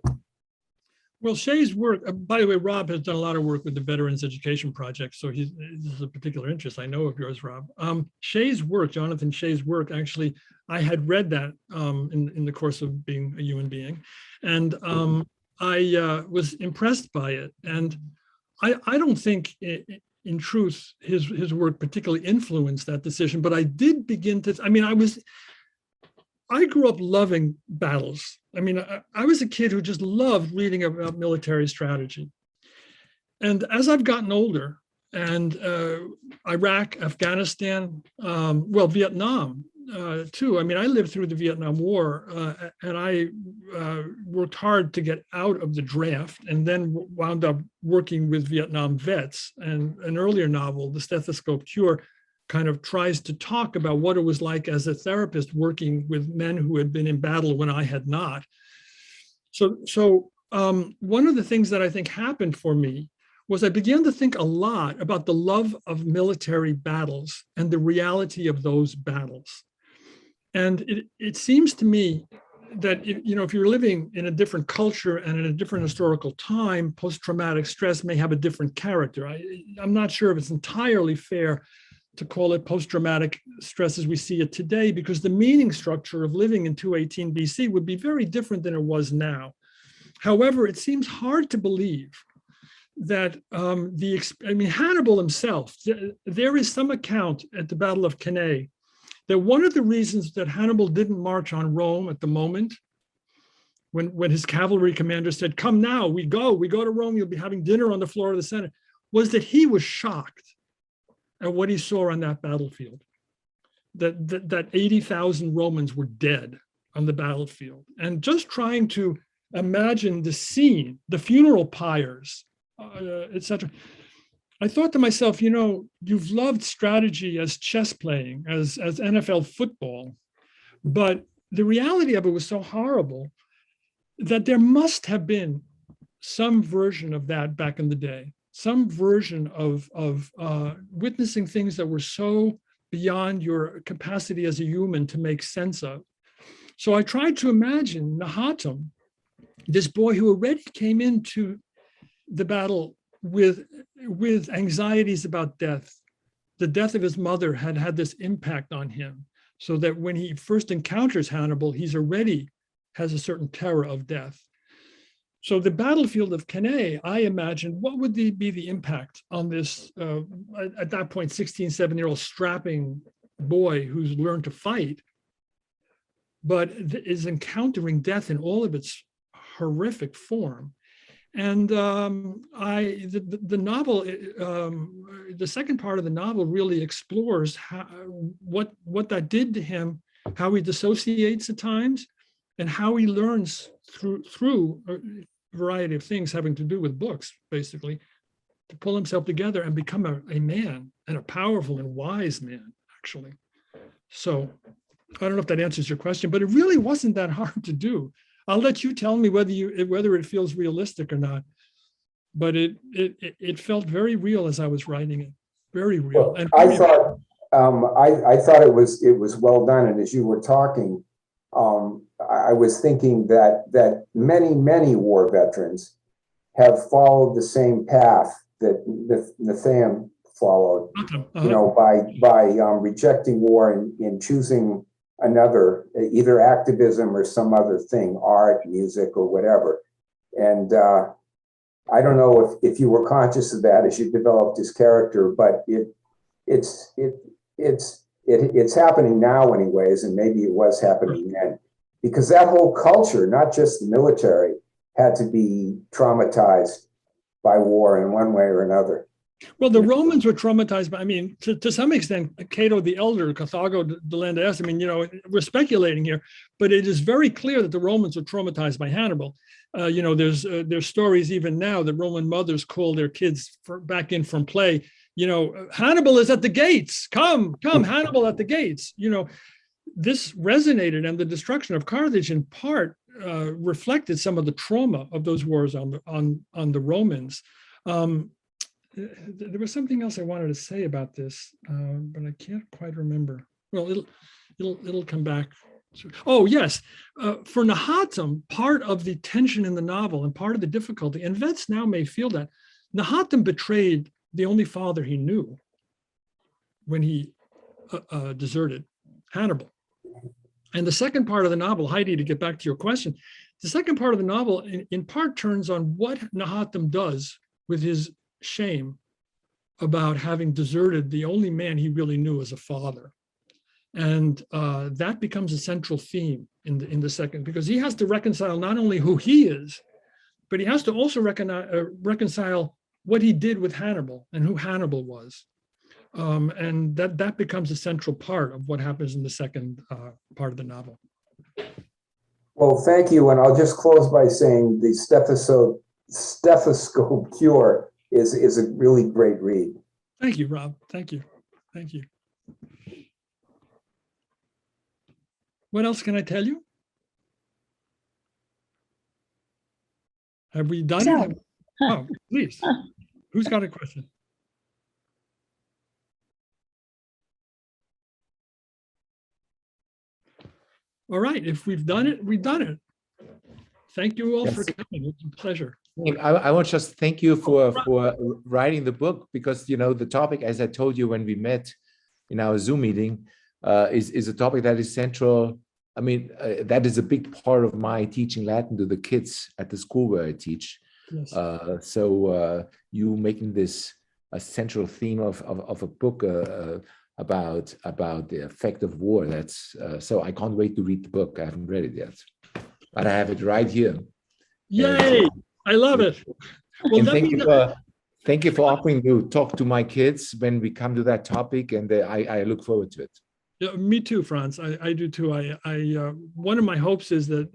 Well, Shay's work, by the way, Rob has done a lot of work with the Veterans Education Project, so this is a particular interest I know of yours, Rob. Shay's work, Jonathan Shay's work, actually, I had read that in the course of being a human being, and I was impressed by it. And I don't think, in truth, his work particularly influenced that decision, but I did begin to, I grew up loving battles. I was a kid who just loved reading about military strategy. And as I've gotten older, and Iraq, Afghanistan, Vietnam too. I lived through the Vietnam War, and I worked hard to get out of the draft, and then wound up working with Vietnam vets. And an earlier novel, The Stethoscope Cure, kind of tries to talk about what it was like as a therapist working with men who had been in battle when I had not. So one of the things that I think happened for me was I began to think a lot about the love of military battles and the reality of those battles. And it seems to me that if you're living in a different culture and in a different historical time, post-traumatic stress may have a different character. I'm not sure if it's entirely fair to call it post-traumatic stress as we see it today, because the meaning structure of living in 218 BC would be very different than it was now. However, it seems hard to believe that Hannibal himself, there is some account at the Battle of Cannae that one of the reasons that Hannibal didn't march on Rome at the moment, when his cavalry commander said, "Come now, we go to Rome, you'll be having dinner on the floor of the Senate," was that he was shocked at what he saw on that battlefield, that 80,000 Romans were dead on the battlefield. And just trying to imagine the scene, the funeral pyres, etc. I thought to myself, you've loved strategy as chess playing, as NFL football, but the reality of it was so horrible that there must have been some version of that back in the day. Some version of witnessing things that were so beyond your capacity as a human to make sense of. So I tried to imagine Nahatam, this boy who already came into the battle with anxieties about death. The death of his mother had this impact on him, so that when he first encounters Hannibal, he's already has a certain terror of death. So the battlefield of Cannae, I imagine, what would be the impact on this, at that point, 16, 17-year-old strapping boy who's learned to fight, but is encountering death in all of its horrific form. And the novel, the second part of the novel really explores what that did to him, how he dissociates at times, and how he learns through a variety of things having to do with books, basically, to pull himself together and become a man, and a powerful and wise man, actually. So I don't know if that answers your question, but it really wasn't that hard to do. I'll let you tell me whether it feels realistic or not. But it felt very real as I was writing it, very real. Well, And I thought I thought it was well done, and as you were talking, I was thinking that many war veterans have followed the same path that Nathaniel followed. You know, by rejecting war and choosing another, either activism or some other thing, art, music, or whatever. And I don't know if you were conscious of that as you developed his character, but it's happening now anyways, and maybe it was happening then, because that whole culture, not just the military, had to be traumatized by war in one way or another. Well, the Romans were traumatized by, I mean, to some extent, Cato the Elder, Carthago de Landaes, I mean, you know, we're speculating here, but it is very clear that the Romans were traumatized by Hannibal. You know, there's stories even now that Roman mothers call their kids back in from play, you know, Hannibal is at the gates, come, Hannibal at the gates. You know, this resonated, and the destruction of Carthage in part reflected some of the trauma of those wars on the Romans. There was something else I wanted to say about this, but I can't quite remember. Well, it'll come back. Oh yes, for Nahatam, part of the tension in the novel and part of the difficulty, and vets now may feel that, Nahatam betrayed the only father he knew when he deserted Hannibal. And the second part of the novel, Heidi, to get back to your question, the second part of the novel in part turns on what Nahatam does with his shame about having deserted the only man he really knew as a father. And that becomes a central theme in the second, because he has to reconcile not only who he is, but he has to also reconcile what he did with Hannibal and who Hannibal was. And that becomes a central part of what happens in the second part of the novel. Well, thank you. And I'll just close by saying the Stethoscope Cure is a really great read. Thank you, Rob. Thank you. Thank you. What else can I tell you? Have we done it? Oh, please. Who's got a question? All right. If we've done it, we've done it. Thank you all for coming. It's a pleasure. I want to just thank you for writing the book, because, you know, the topic, as I told you when we met in our Zoom meeting, is a topic that is central. I mean, that is a big part of my teaching Latin to the kids at the school where I teach. Yes. So you making this a central theme of a book about the effect of war. That's so I can't wait to read the book. I haven't read it yet, but I have it right here. Yay! I love it. Well, and thank you for offering to talk to my kids when we come to that topic, and I look forward to it. Yeah, me too, Franz. I do too. One of my hopes is that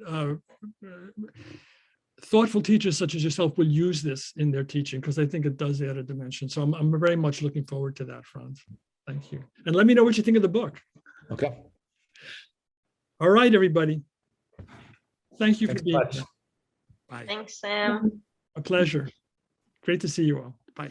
thoughtful teachers such as yourself will use this in their teaching, because I think it does add a dimension. So I'm very much looking forward to that, Franz. Thank you. And let me know what you think of the book. Okay. All right, everybody. Thank you Thanks for being much. here. Bye. Thanks, Sam. A pleasure. Great to see you all. Bye.